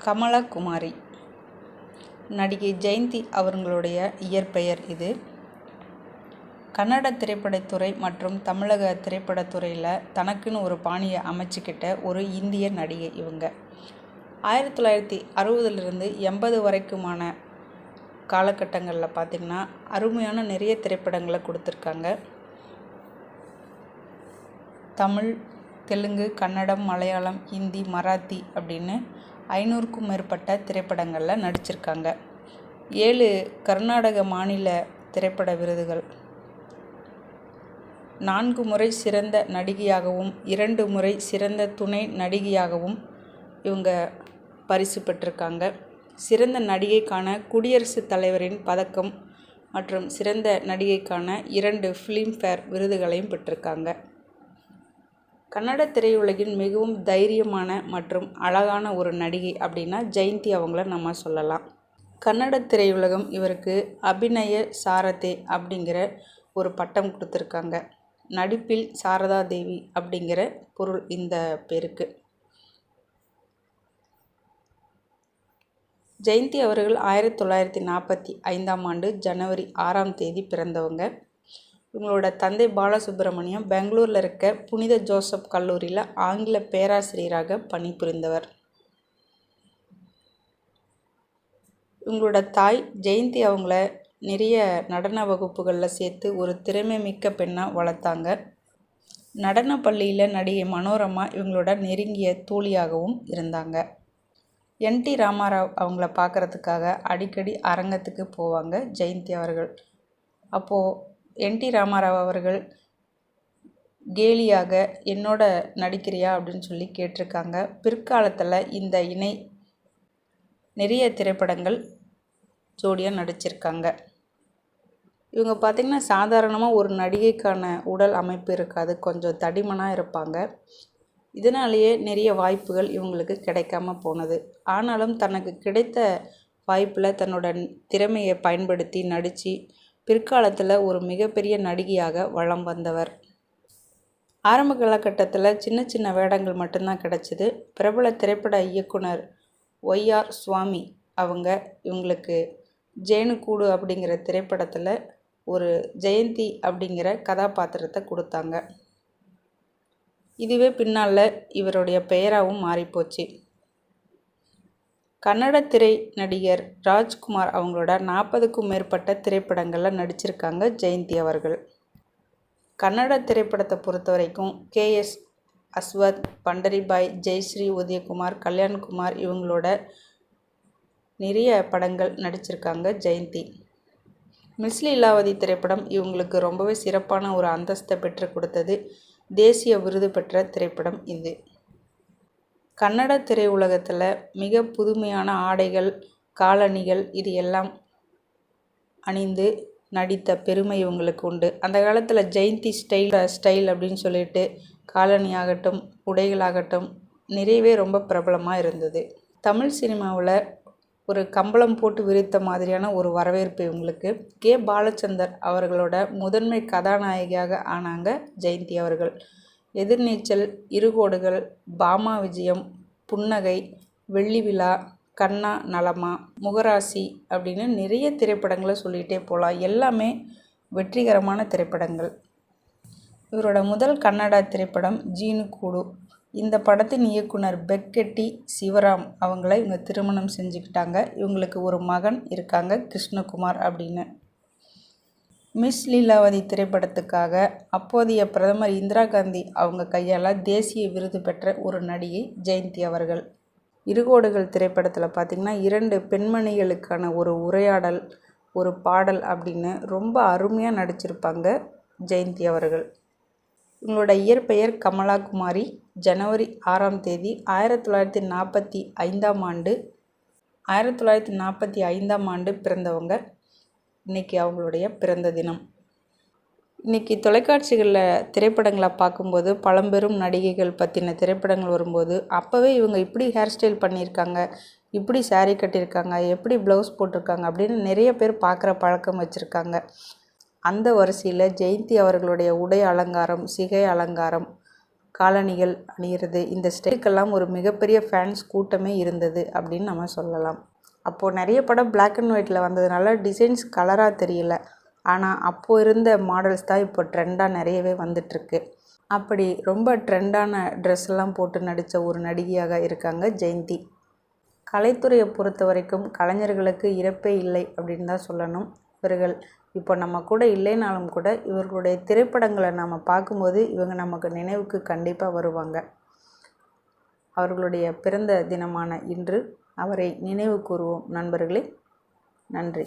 கமலகுமாரி. நடிகை ஜெயந்தி அவர்களுடைய இயற்பெயர் இது. கன்னட திரைப்படத்துறை மற்றும் தமிழக திரைப்படத்துறையில் தனக்குன்னு ஒரு பாணியை அமைச்சிக்கிட்ட ஒரு இந்திய நடிகை இவங்க. 1960லிருந்து 80 வரைக்குமான காலகட்டங்களில் பார்த்திங்கன்னா அருமையான நிறைய திரைப்படங்களை கொடுத்துருக்காங்க. தமிழ், தெலுங்கு, கன்னடம், மலையாளம், ஹிந்தி, மராத்தி அப்படின்னு 500க்கும் மேற்பட்ட திரைப்படங்களில் நடிச்சிருக்காங்க. 7 கர்நாடக மாநில திரைப்பட விருதுகள், 4 முறை சிறந்த நடிகையாகவும் 2 முறை சிறந்த துணை நடிகையாகவும் இவங்க பரிசு பெற்றிருக்காங்க. சிறந்த நடிகைக்கான குடியரசுத் தலைவரின் பதக்கம் மற்றும் சிறந்த நடிகைக்கான 2 ஃபிலிம்ஃபேர் விருதுகளையும் பெற்றிருக்காங்க. கன்னட திரையுலகின் மிகவும் தைரியமான மற்றும் அழகான ஒரு நடிகை அப்படின்னா ஜெயந்தி அவங்கள நம்ம சொல்லலாம். கன்னட திரையுலகம் இவருக்கு அபிநய சாரதே அப்படிங்கிற ஒரு பட்டம் கொடுத்துருக்காங்க. நடிப்பில் சாரதா தேவி அப்படிங்கிற பொருள் இந்த பேருக்கு. ஜெயந்தி அவர்கள் 1945ஆம் ஆண்டு ஜனவரி 6ஆம் தேதி பிறந்தவங்க. இவங்களோட தந்தை பாலசுப்ரமணியம் பெங்களூரில் இருக்க புனித ஜோசப் கல்லூரியில் ஆங்கில பேராசிரியராக பணிபுரிந்தவர். இவங்களோட தாய் ஜெயந்தி அவங்கள நிறைய நடன வகுப்புகளில் சேர்த்து ஒரு திறமை மிக்க பெண்ணாக வளர்த்தாங்க. நடன பள்ளியில் நடிகை மனோரமா இவங்களோட நெருங்கிய தோழியாகவும் இருந்தாங்க. NT ராமாராவ் அவங்கள பார்க்குறதுக்காக அடிக்கடி அரங்கத்துக்கு போவாங்க ஜெயந்தி அவர்கள். அப்போது NT ராமாராவ் அவர்கள் கேலியாக என்னோட நடிக்கிறியா அப்படின்னு சொல்லி கேட்டிருக்காங்க. பிற்காலத்தில் இந்த இணை நிறைய திரைப்படங்கள் ஜோடியாக நடிச்சிருக்காங்க. இவங்க பார்த்திங்கன்னா சாதாரணமாக ஒரு நடிகைக்கான உடல் அமைப்பு இருக்காது, கொஞ்சம் தடிமனாக இருப்பாங்க. இதனாலேயே நிறைய வாய்ப்புகள் இவங்களுக்கு கிடைக்காம போனது. ஆனாலும் தனக்கு கிடைத்த வாய்ப்பில் தன்னோட திறமையை பயன்படுத்தி நடித்து பிற்காலத்தில் ஒரு மிகப்பெரிய நடிகையாக வலம் வந்தவர். ஆரம்ப காலகட்டத்தில் சின்ன சின்ன வேடங்கள் மட்டும்தான் கிடச்சிது. பிரபல திரைப்பட இயக்குனர் YR சுவாமி அவங்க இவங்களுக்கு ஜேனுக்கூடு அப்படிங்கிற திரைப்படத்தில் ஒரு ஜெயந்தி அப்படிங்கிற கதாபாத்திரத்தை கொடுத்தாங்க. இதுவே பின்னால் இவருடைய பெயராகவும் மாறிப்போச்சு. கன்னட திரை நடிகர் ராஜ்குமார் அவங்களோட 40க்கும் மேற்பட்ட திரைப்படங்களில் நடிச்சிருக்காங்க ஜெயந்தி அவர்கள். கன்னட திரைப்படத்தை பொறுத்த வரைக்கும் KS அஸ்வத், பண்டரிபாய், ஜெயஸ்ரீ, உதயகுமார், கல்யாண்குமார் இவங்களோட நிறைய படங்கள் நடிச்சிருக்காங்க ஜெயந்தி. மிஸ் லீலாவதி திரைப்படம் இவங்களுக்கு ரொம்பவே சிறப்பான ஒரு அந்தஸ்தை பெற்று கொடுத்தது. தேசிய விருது பெற்ற திரைப்படம் இது. கன்னட திரையுலகத்தில் மிக புதுமையான ஆடைகள், காலணிகள் இது எல்லாம் அணிந்து நடித்த பெருமை இவங்களுக்கு உண்டு. அந்த காலத்தில் ஜெயந்தி ஸ்டைல் அப்படின்னு சொல்லிட்டு காலணி ஆகட்டும், உடைகளாகட்டும் நிறையவே ரொம்ப பிரபலமாக இருந்தது. தமிழ் சினிமாவில் ஒரு கம்பளம் போட்டு விரித்த மாதிரியான ஒரு வரவேற்பு இவங்களுக்கு. K. பாலச்சந்தர் அவர்களோட முதன்மை கதாநாயகியாக ஆனாங்க ஜெயந்தி அவர்கள். எதிர்நீச்சல், இருகோடுகள், பாமா விஜயம், புன்னகை, வெள்ளி விழா, கண்ணா நலமா, முகராசி அப்படின்னு நிறைய திரைப்படங்களை சொல்லிகிட்டே போகலாம். எல்லாமே வெற்றிகரமான திரைப்படங்கள். இவரோட முதல் கன்னடா திரைப்படம் ஜீனுக்கூடு. இந்த படத்தின் இயக்குனர் பெக்கெட்டி சிவராம் அவங்கள இவங்க திருமணம் செஞ்சுக்கிட்டாங்க. இவங்களுக்கு ஒரு மகன் இருக்காங்க, கிருஷ்ணகுமார் அப்படின்னு. மிஸ் லீலாவதி திரைப்படத்துக்காக அப்போதைய பிரதமர் இந்திரா காந்தி அவங்க கையால் தேசிய விருது பெற்ற ஒரு நடிகை ஜெயந்தி அவர்கள். இருகோடுகள் திரைப்படத்தில் பார்த்திங்கன்னா 2 பெண்மணிகளுக்கான ஒரு உரையாடல், ஒரு பாடல் அப்படின்னு ரொம்ப அருமையாக நடிச்சிருப்பாங்க ஜெயந்தி அவர்கள். இவங்களோட இயற்பெயர் கமலகுமாரி. ஜனவரி 6ஆம் தேதி 1945ஆம் ஆண்டு பிறந்தவங்க. இன்றைக்கி அவங்களுடைய பிறந்த தினம். இன்றைக்கி தொலைக்காட்சிகளில் திரைப்படங்களை பார்க்கும்போது பழம்பெரும் நடிகைகள் பற்றின திரைப்படங்கள் வரும்போது அப்போவே இவங்க இப்படி ஹேர் ஸ்டைல் பண்ணியிருக்காங்க, இப்படி saree கட்டியிருக்காங்க, எப்படி ப்ளவுஸ் போட்டிருக்காங்க அப்படின்னு நிறைய பேர் பார்க்குற பழக்கம் வச்சுருக்காங்க. அந்த வரிசையில் ஜெயந்தி அவர்களுடைய உடை அலங்காரம், சிகை அலங்காரம் காலணிகள் அணிகிறது, இந்த ஸ்டைலுக்கெல்லாம் ஒரு மிகப்பெரிய ஃபேன்ஸ் கூட்டமே இருந்தது அப்படின்னு நம்ம சொல்லலாம். அப்போது நிறைய படம் Black and Whiteல வந்ததுனால டிசைன்ஸ் கலராக தெரியல. ஆனால் அப்போது இருந்த மாடல்ஸ் தான் இப்போ ட்ரெண்டாக நிறையவே வந்துட்டுருக்கு. அப்படி ரொம்ப ட்ரெண்டான ட்ரெஸ் எல்லாம் போட்டு நடித்த ஒரு நடிகையாக இருக்காங்க ஜெயந்தி. கலைத்துறையை பொறுத்த வரைக்கும் கலைஞர்களுக்கு இறப்பே இல்லை அப்படின்னு தான் சொல்லணும். இவர்கள் இப்போ நம்ம கூட இல்லைனாலும் கூட இவர்களுடைய திரைப்படங்களை நம்ம பார்க்கும்போது இவங்க நமக்கு நினைவுக்கு கண்டிப்பாக வருவாங்க. அவர்களுடைய பிறந்த தினமான இன்று அவரை நினைவு கூறுவோம் நண்பர்களே. நன்றி.